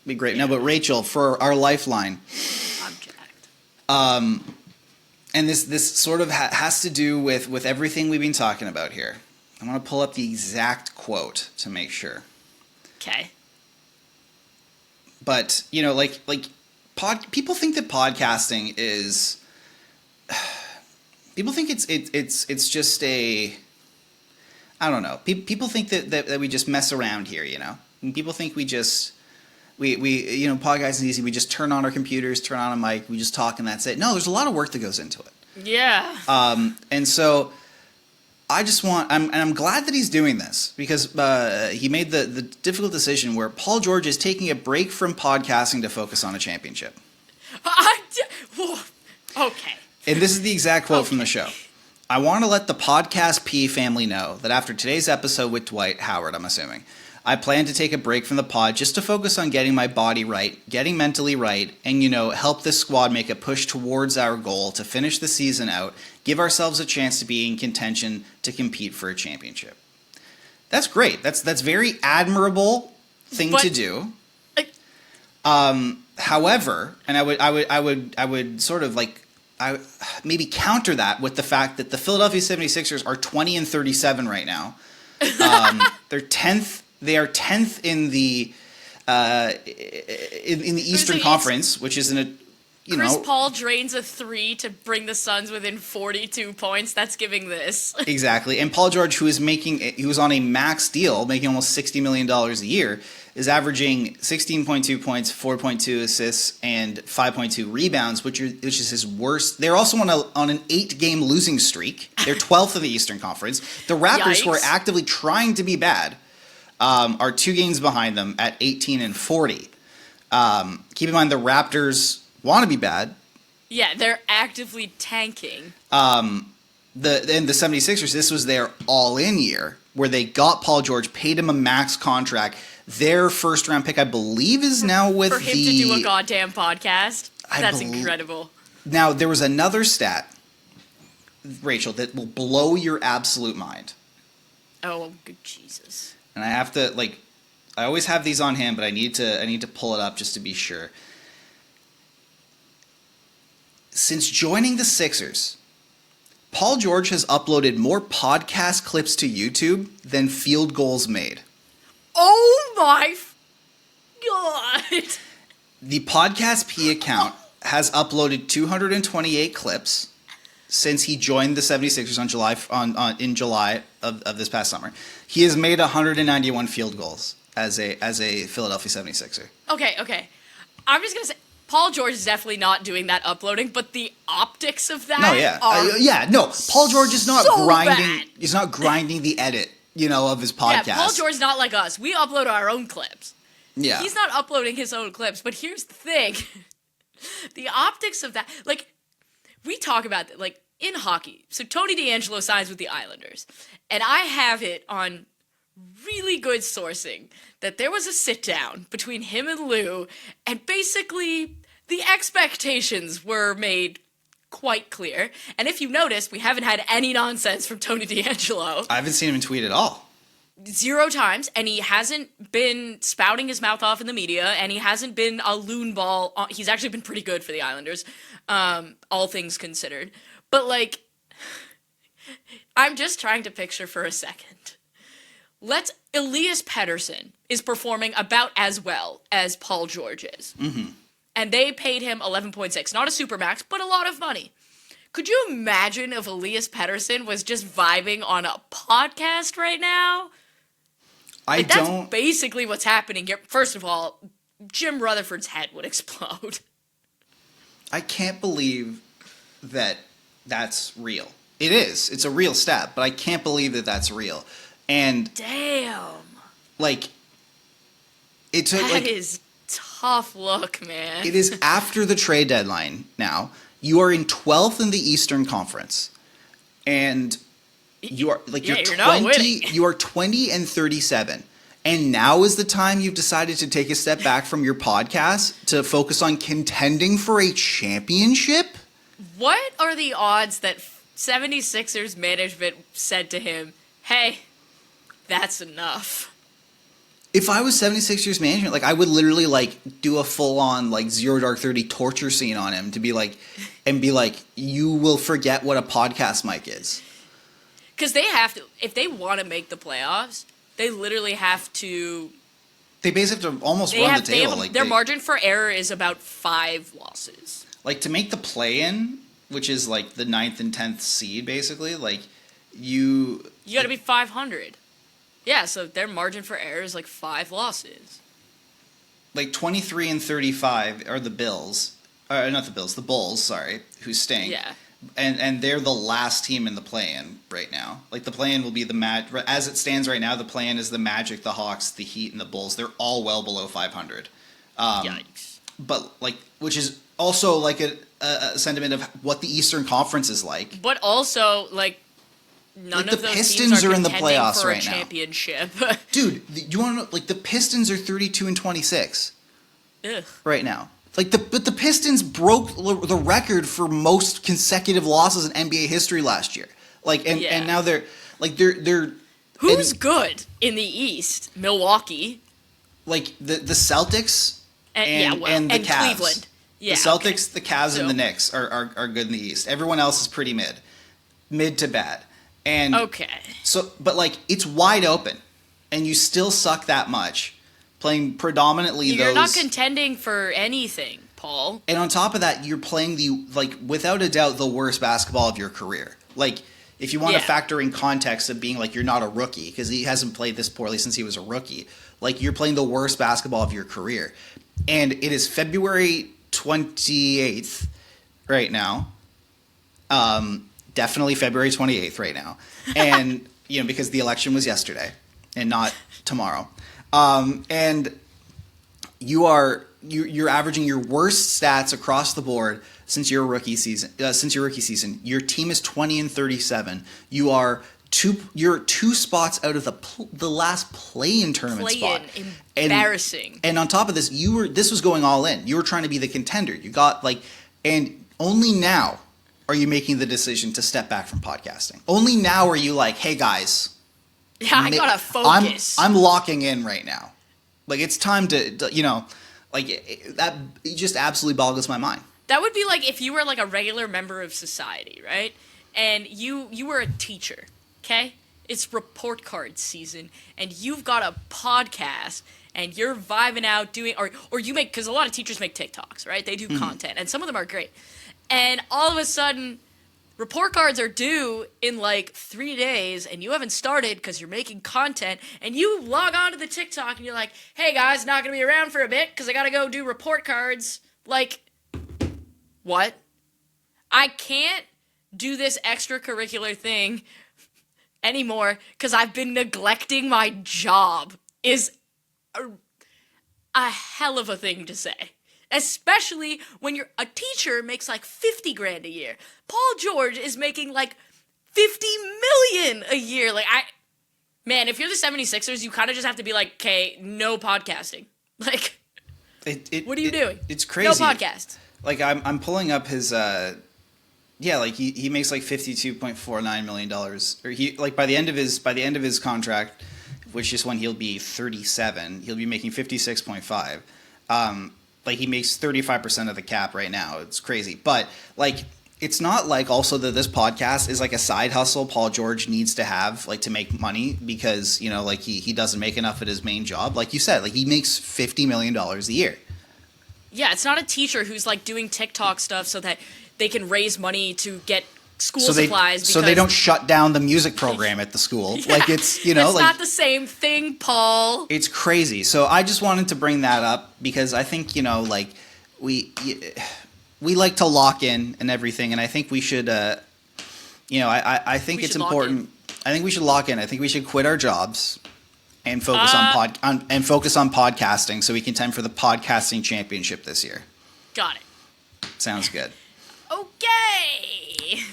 Be great. No, but Rachel, for our Lifeline, I'm jacked. and this sort of has to do with everything we've been talking about here. I want to pull up the exact quote to make sure. Okay. But, you know, people think that podcasting is... People think it's just a... I don't know. People think that we just mess around here, you know? And people think we just... We you know, podcasting is easy. We just turn on our computers, turn on a mic, we just talk and that's it. No, there's a lot of work that goes into it. Yeah. And so... I'm glad that he's doing this because he made the difficult decision where Paul George is taking a break from podcasting to focus on a championship. Okay. And this is the exact quote from the show. I want to let the Podcast P family know that after today's episode with Dwight Howard, I'm assuming, I plan to take a break from the pod just to focus on getting my body right, getting mentally right, and, you know, help this squad make a push towards our goal to finish the season out, give ourselves a chance to be in contention to compete for a championship. That's great. That's very admirable thing to do. However, and I would sort of like maybe counter that with the fact that the Philadelphia 76ers are 20-37 right now. They're 10th. They are 10th in the Eastern Conference, which is Chris Paul drains a 3 to bring the Suns within 42 points. That's giving this. Exactly. And Paul George, who was on a max deal, making almost $60 million a year, is averaging 16.2 points, 4.2 assists, and 5.2 rebounds, which is his worst. They're also on an 8-game losing streak. They're 12th in the Eastern Conference. The Raptors, who are actively trying to be bad, are 2 games behind them at 18-40. Keep in mind the Raptors want to be bad. Yeah, they're actively tanking. The 76ers, this was their all-in year where they got Paul George, paid him a max contract. Their first-round pick, I believe, is now with for him to do a goddamn podcast. That's incredible. Now, there was another stat, Rachel, that will blow your absolute mind. Oh, good Jesus. And I have to, I always have these on hand, but I need to pull it up just to be sure. Since joining the Sixers, Paul George has uploaded more podcast clips to YouTube than field goals made. Oh my God. The Podcast P account has uploaded 228 clips since he joined the 76ers in July of this past summer. He has made 191 field goals as a Philadelphia 76er. Okay. I'm just going to say, Paul George is definitely not doing that uploading, but the optics of that Paul George is not grinding. Bad. He's not grinding the edit, of his podcast. Yeah, Paul George's not like us. We upload our own clips. Yeah. He's not uploading his own clips, but here's the thing. The optics of that, we talk about that, in hockey. So Tony DeAngelo signs with the Islanders, and I have it on really good sourcing that there was a sit-down between him and Lou, and basically the expectations were made quite clear. And if you notice, we haven't had any nonsense from Tony DeAngelo. I haven't seen him tweet at all. 0 times, and he hasn't been spouting his mouth off in the media, and he hasn't been a loon ball. He's actually been pretty good for the Islanders, all things considered. But, I'm just trying to picture for a second. Elias Pettersson is performing about as well as Paul George is. Mm-hmm. And they paid him 11.6. Not a supermax, but a lot of money. Could you imagine if Elias Pettersson was just vibing on a podcast right now? That's basically what's happening here. First of all, Jim Rutherford's head would explode. I can't believe that that's real. It is. It's a real stat, but I can't believe that that's real. And damn. It took that is tough look, man. It is after the trade deadline now. You are in 12th in the Eastern Conference. And you are you are 20-37. And now is the time you've decided to take a step back from your podcast to focus on contending for a championship? What are the odds that 76ers management said to him, "Hey, that's enough"? If I was 76ers management, like I would literally like do a full on like Zero Dark 30 torture scene on him to be like, you will forget what a podcast mic is. Because they have to, if they want to make the playoffs, they literally have to. They basically have to almost run the table. Their margin for error is about 5 losses. Like to make the play-in, which is like the 9th and 10th seed, basically, like you got to be 500. Yeah, so their margin for error is like 5 losses. Like 23 and 35 are the Bills. Not the Bills, the Bulls, sorry, who stink. Yeah. And they're the last team in the play-in right now. Like the play-in will be as it stands right now, the play-in is the Magic, the Hawks, the Heat, and the Bulls. They're all well below 500. Yikes. But like, which is also like a sentiment of what the Eastern Conference is like. But also like none like of the those Pistons teams are in the playoffs for right a championship. Dude, you want to know? Like the Pistons are 32 and 26 Ugh. right now. Like but the Pistons broke the record for most consecutive losses in NBA history last year. Like and now they're Who's good in the East? Milwaukee. Like the Celtics and the Cavs. Cleveland. Yeah, the Celtics, okay. the Cavs, and the Knicks are good in the East. Everyone else is pretty mid to bad. And okay. So, but like it's wide open, and you still suck that much. Playing predominantly You're not contending for anything, Paul. And on top of that, you're playing without a doubt, the worst basketball of your career. Like, if you want to factor in context of being like you're not a rookie, because he hasn't played this poorly since he was a rookie. Like, you're playing the worst basketball of your career. And it is February 28th right now. Definitely February 28th right now. And, because the election was yesterday and not tomorrow. And you're averaging your worst stats across the board since your rookie season. Your team is 20 and 37. You're two spots out of the last play-in tournament spot. Embarrassing. And on top of this, this was going all in. You were trying to be the contender. You got and only now are you making the decision to step back from podcasting. Only now are you like, hey guys. Yeah, I gotta focus. I'm locking in right now. Like it's time to that it just absolutely boggles my mind. That would be like if you were like a regular member of society, right? And you were a teacher, okay? It's report card season, and you've got a podcast, and you're vibing out doing, or you make, because a lot of teachers make TikToks, right? They do content, and some of them are great. And all of a sudden, report cards are due in like 3 days, and you haven't started because you're making content, and you log on to the TikTok, and you're like, hey guys, not going to be around for a bit because I got to go do report cards. Like, what? I can't do this extracurricular thing anymore because I've been neglecting my job is a hell of a thing to say. Especially when you're a teacher makes like 50 grand a year. Paul George is making like 50 million a year. Like man, if you're the 76ers, you kind of just have to be like, okay, no podcasting. Like, what are you doing? It's crazy. No podcast. Like I'm pulling up his he makes like $52.49 million, or he like by the end of his contract, which is when he'll be 37, he'll be making 56.5. Like he makes 35% of the cap right now. It's crazy, but like it's not like also that this podcast is like a side hustle Paul George needs to have like to make money because like he doesn't make enough at his main job. Like you said, like he makes $50 million a year. Yeah, it's not a teacher who's like doing TikTok stuff so that they can raise money to get school supplies. So they don't shut down the music program at the school. Yeah, like it's it's not the same thing, Paul. It's crazy. So I just wanted to bring that up because I think we like to lock in and everything, and I think we should. I think it's important. I think we should lock in. I think we should quit our jobs and focus on podcasting so we contend for the podcasting championship this year. Got it. Sounds good. Okay.